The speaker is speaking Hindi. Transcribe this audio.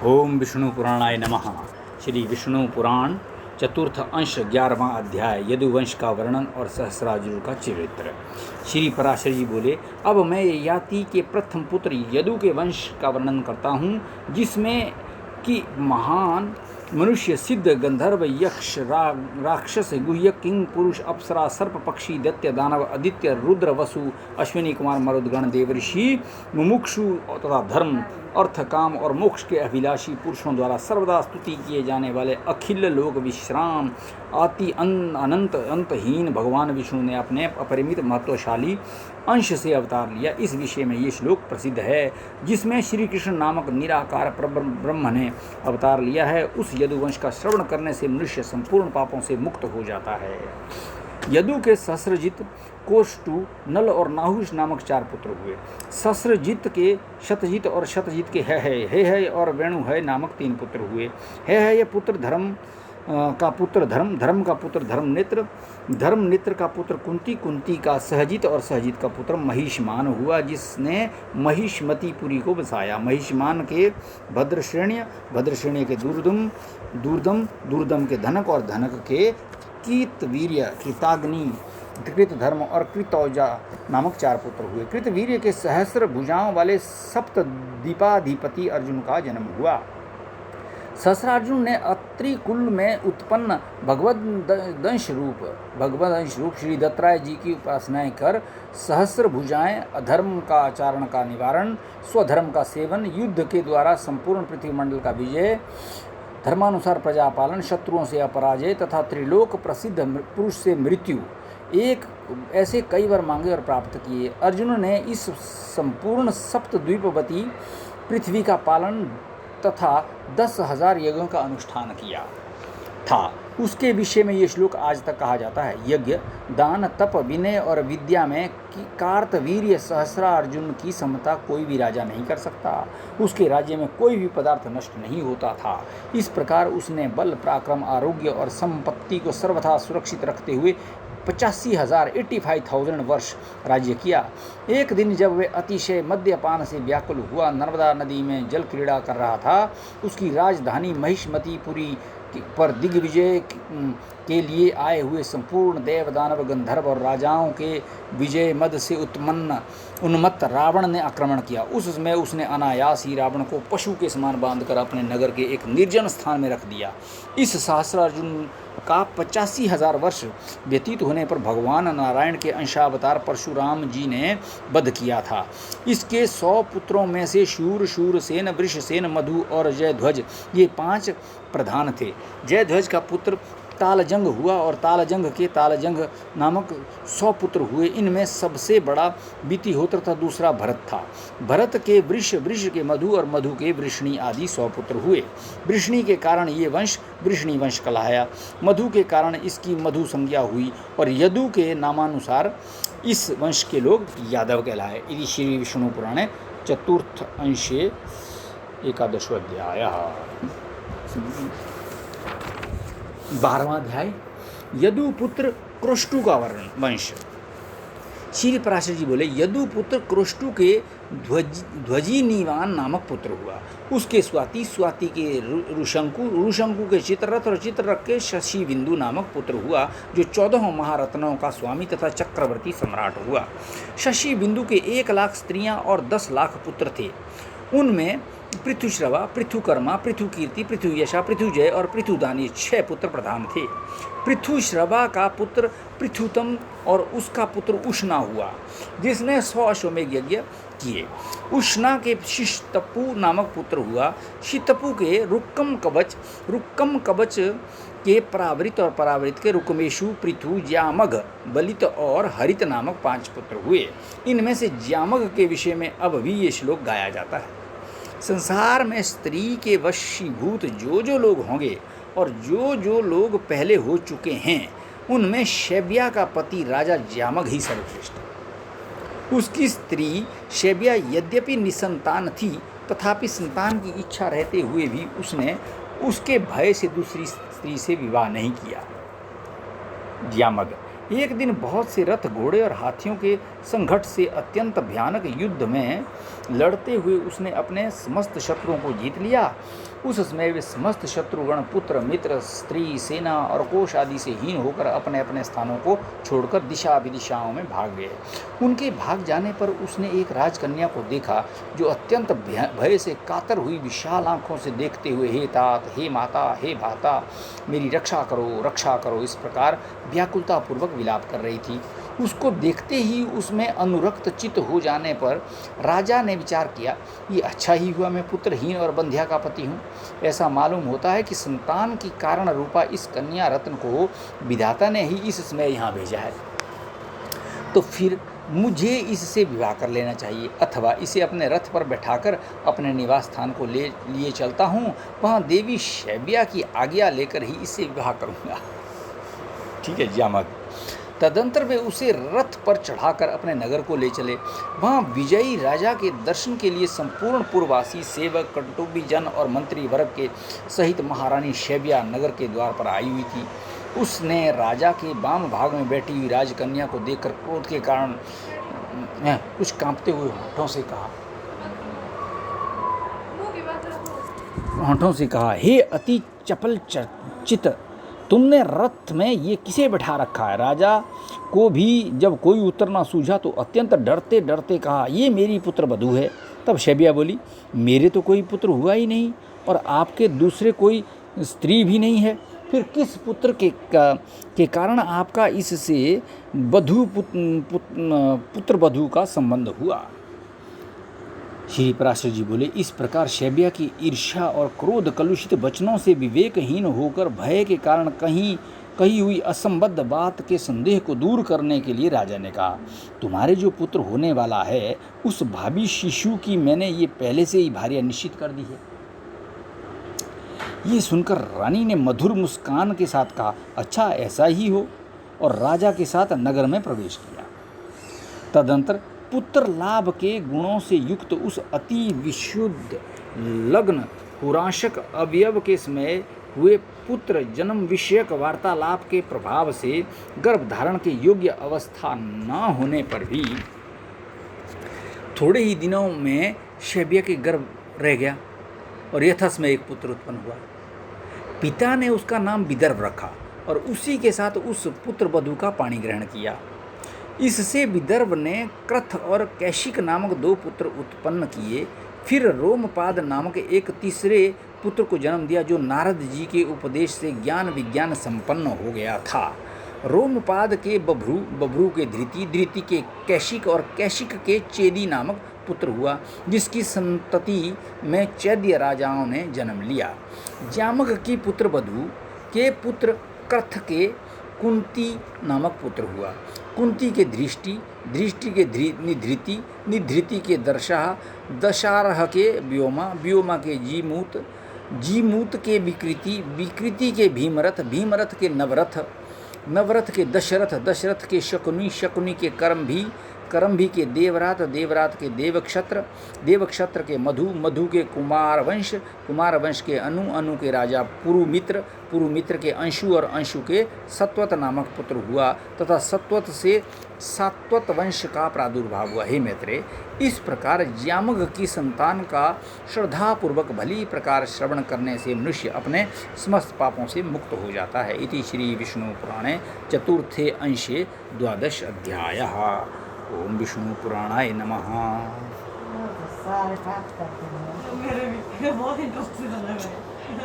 ओम विष्णु पुराणाय नमः। श्री विष्णु पुराण चतुर्थ अंश 11वां अध्याय यदुवंश का वर्णन और सहस्रार्जुन का चरित्र। श्री पराशर जी बोले, अब मैं ययाति के प्रथम पुत्र यदु के वंश का वर्णन करता हूँ, जिसमें कि महान मनुष्य, सिद्ध, गंधर्व, यक्ष, राक्षस, गुह्य, किंग, पुरुष, अप्सरा, सर्प, पक्षी, दैत्य, दानव, आदित्य, रुद्र, वसु, अश्विनी कुमार, मरुदगण, देवऋषि, मुमुक्षु तथा धर्म, अर्थ, काम और मोक्ष के अभिलाषी पुरुषों द्वारा सर्वदा स्तुति किए जाने वाले अखिल लोक विश्राम अति अनंत अंतहीन भगवान विष्णु ने अपने अपरिमित महत्वशाली अंश से अवतार लिया। इस विषय में ये श्लोक प्रसिद्ध है, जिसमें श्री कृष्ण नामक निराकार ब्रह्म ने अवतार लिया है। उस यदुवंश का श्रवण करने से मनुष्य संपूर्ण पापों से मुक्त हो जाता है। यदु के सहस्रजित, कोष्टु, नल और नाहुष नामक 4 पुत्र हुए। सहस्रजित के शतजित और शतजित के है और वेणु है नामक 3 पुत्र हुए। है ये पुत्र धर्म का पुत्र धर्म, धर्म का पुत्र धर्मनेत्र, धर्मनेत्र का पुत्र कुंती, कुंती का सहजित और सहजित का पुत्र महिष्मान हुआ, जिसने महिष्मतीपुरी को बसाया। महिष्मान के भद्रश्रेण्य, भद्रश्रेण्य के दूरदम, दूरदम, दूरदम के धनक और धनक के कृतवीर्य, कृताग्नि, कृतधर्म और कृतौजा नामक 4 पुत्र हुए। कृतवीर्य के सहस्र भुजाओं वाले सप्तद्वीपाधिपति अर्जुन का जन्म हुआ। सहस्रार्जुन ने अत्रि कुल में उत्पन्न भगवदंश रूप श्री दत्तात्रेय जी की उपासनाएं कर सहस्र भुजाएं, अधर्म का आचरण का निवारण, स्वधर्म का सेवन, युद्ध के द्वारा संपूर्ण पृथ्वी मंडल का विजय, धर्मानुसार प्रजापालन, शत्रुओं से अपराजय तथा त्रिलोक प्रसिद्ध पुरुष से मृत्यु, एक ऐसे कई वर मांगे और प्राप्त किए। अर्जुन ने इस संपूर्ण सप्तद्वीपवती पृथ्वी का पालन तथा 10,000 यज्ञों का अनुष्ठान किया था। उसके विषय में ये श्लोक आज तक कहा जाता है। यज्ञ, दान, तप, विनय और विद्या में कार्तवीर्य सहस्रार्जुन की समता कोई भी राजा नहीं कर सकता। उसके राज्य में कोई भी पदार्थ नष्ट नहीं होता था। इस प्रकार उसने बल, पराक्रम, आरोग्य और संपत्ति को सर्वथा सुरक्षित रखते हुए 85,000 वर्ष राज्य किया। एक दिन जब वे अतिशय मद्यपान से व्याकुल हुआ नर्मदा नदी में जल क्रीड़ा कर रहा था, उसकी राजधानी महिष्मतीपुरी पर दिग्विजय के लिए आए हुए संपूर्ण देव, दानव, गंधर्व और राजाओं के विजय मद से उन्मत्त रावण ने आक्रमण किया। उस समय उसने अनायास ही रावण को पशु के समान बांधकर अपने नगर के एक निर्जन स्थान में रख दिया। इस सहस्रार्जुन का 85,000 वर्ष व्यतीत होने पर भगवान नारायण के अंशावतार परशुराम जी ने वध किया था। इसके 100 पुत्रों में से शूर, शूरसेन, वृषसेन, मधु और जयध्वज ये 5 प्रधान थे। जयध्वज का पुत्र तालजंग हुआ और तालजंग के तालजंग नामक 100 पुत्र हुए। इनमें सबसे बड़ा बीतिहोत्र तथा दूसरा भरत था। भरत के वृष, वृष के मधु और मधु के वृष्णि आदि 100 पुत्र हुए। वृष्णि के कारण ये वंश वृष्णि वंश कहलाया। मधु के कारण इसकी मधु संज्ञा हुई और यदु के नामानुसार इस वंश के लोग यादव कहलाए। इति श्री विष्णु पुराणे चतुर्थ अंशे 11वां अध्याय। 12वां अध्याय यदुपुत्र क्रोष्टु का वंश। श्री पराशर जी बोले, यदुपुत्र क्रोष्टु के ध्वजिनीवान नामक पुत्र हुआ। उसके स्वाति, स्वाति के ऋशंकु, ऋशंकु के चित्ररथ और चित्ररथ के शशि बिंदु नामक पुत्र हुआ, जो 14 महारत्नों का स्वामी तथा चक्रवर्ती सम्राट हुआ। शशि बिंदु के 1 लाख स्त्रियां और 10 लाख पुत्र थे। उनमें पृथुश्रवा, पृथुकर्मा, पृथुकीर्ति, पृथुयशा, पृथुजय और पृथुदान ये 6 पुत्र प्रधान थे। पृथुश्रवा का पुत्र पृथुतम और उसका पुत्र उष्णा हुआ, जिसने 100 अश्वमेध यज्ञ किए। उष्णा के शितपु नामक पुत्र हुआ। शितपु के रुक्कम कवच के परावृत और परावृत के रुक्मेशु, पृथु, ज्यामघ, बलित और हरित नामक 5 पुत्र हुए। इनमें से ज्यामघ के विषय में अब भी ये श्लोक गाया जाता है। संसार में स्त्री के वशीभूत जो लोग होंगे और जो लोग पहले हो चुके हैं, उनमें शैब्या का पति राजा ज्यामघ ही सर्वश्रेष्ठ है। उसकी स्त्री शैब्या यद्यपि निसंतान थी, तथापि संतान की इच्छा रहते हुए भी उसने उसके भय से दूसरी स्त्री से विवाह नहीं किया। ज्यामघ एक दिन बहुत से रथ, घोड़े और हाथियों के संघट से अत्यंत भयानक युद्ध में लड़ते हुए उसने अपने समस्त शत्रुओं को जीत लिया। उस समय वे समस्त शत्रुगण, पुत्र, मित्र, स्त्री, सेना और कोष आदि से हीन होकर अपने अपने स्थानों को छोड़कर दिशा विदिशाओं में भाग गए। उनके भाग जाने पर उसने एक राजकन्या को देखा जो अत्यंत भय से कातर हुई विशाल आंखों से देखते हुए हे तात, हे माता, हे भाता, मेरी रक्षा करो, इस प्रकार व्याकुलतापूर्वक विलाप कर रही थी। उसको देखते ही उसमें अनुरक्त चित्त हो जाने पर राजा ने विचार किया, ये अच्छा ही हुआ मैं पुत्रहीन और बंध्या का पति हूँ। ऐसा मालूम होता है कि संतान की कारण रूपा इस कन्या रत्न को विधाता ने ही इस समय यहाँ भेजा है, तो फिर मुझे इससे विवाह कर लेना चाहिए, अथवा इसे अपने रथ पर बैठाकर अपने निवास स्थान को लिए चलता हूँ, वहाँ देवी शैब्या की आज्ञा लेकर ही इससे विवाह करूँगा। ठीक है जामक। तदंतर वे उसे रथ पर चढ़ाकर अपने नगर को ले चले। वहाँ विजयी राजा के दर्शन के लिए संपूर्ण पुरवासी, सेवक, कटुंबी जन और मंत्री वर्ग के सहित महारानी शैब्या नगर के द्वार पर आई हुई थी। उसने राजा के वाम भाग में बैठी हुई राजकन्या को देखकर क्रोध के कारण कुछ कांपते हुए होठों से कहा, हे अति चपल चित, तुमने रथ में ये किसे बैठा रखा है? राजा को भी जब कोई उत्तर ना सूझा तो अत्यंत डरते डरते कहा, ये मेरी पुत्र वधू है। तब शैब्या बोली, मेरे तो कोई पुत्र हुआ ही नहीं और आपके दूसरे कोई स्त्री भी नहीं है, फिर किस पुत्र के कारण आपका इससे पुत्र वधू का संबंध हुआ? श्री पराशर जी बोले, इस प्रकार शैब्या की ईर्ष्या और क्रोध कलुषित वचनों से विवेकहीन होकर भय के कारण कही हुई असंबद्ध बात के संदेह को दूर करने के लिए राजा ने कहा, तुम्हारे जो पुत्र होने वाला है उस भावी शिशु की मैंने ये पहले से ही भार्या निश्चित कर दी है। ये सुनकर रानी ने मधुर मुस्कान के साथ कहा, अच्छा ऐसा ही हो, और राजा के साथ नगर में प्रवेश किया। तदंतर पुत्र लाभ के गुणों से युक्त उस अति विशुद्ध लग्न हुराशक अवयव के समय हुए पुत्र जन्म विषयक वार्तालाप के प्रभाव से गर्भ धारण के योग्य अवस्था न होने पर भी थोड़े ही दिनों में शैब्या के गर्भ रह गया और यथासमय एक पुत्र उत्पन्न हुआ। पिता ने उसका नाम विदर्भ रखा और उसी के साथ उस पुत्र वधू का पाणी ग्रहण किया। इससे विदर्भ ने क्रथ और कैशिक नामक 2 पुत्र उत्पन्न किए। फिर रोमपाद नामक एक तीसरे पुत्र को जन्म दिया जो नारद जी के उपदेश से ज्ञान विज्ञान संपन्न हो गया था। रोमपाद के बभ्रू के धृति के कैशिक और कैशिक के चेदी नामक पुत्र हुआ, जिसकी संतति में चैद्य राजाओं ने जन्म लिया। जामक की पुत्र वधू के पुत्र क्रथ के कुंती नामक पुत्र हुआ। कुंती के दृष्टि के निधृति, निधृति के दर्शा, दशारह के व्योमा, व्योमा के जीमूत, जीमूत के विकृति, विकृति के भीमरथ, भीमरथ के नवरथ, नवरथ के दशरथ, दशरथ के शकुनी, शकुनी के करम्भी के देवरात, देवरात के देवक्षत्र, देवक्षत्र के मधु, मधु के कुमार वंश, कुमार वंश के अनु, अनु के राजा पुरुमित्र, पुरुमित्र के अंशु और अंशु के सत्वत नामक पुत्र हुआ तथा सत्वत से सात्वत वंश का प्रादुर्भाव हुआ। हे मैत्रेय, इस प्रकार जामग की संतान का श्रद्धापूर्वक भली प्रकार श्रवण करने से मनुष्य अपने समस्त पापों से मुक्त हो जाता है। इति श्री विष्णु पुराणे चतुर्थे अंशे 12 अध्यायः। ओम विष्णु पुराणाय नमः। सारे बात करते हैं। मेरे भी बहुत इंटरेस्टिंग लग रहा है।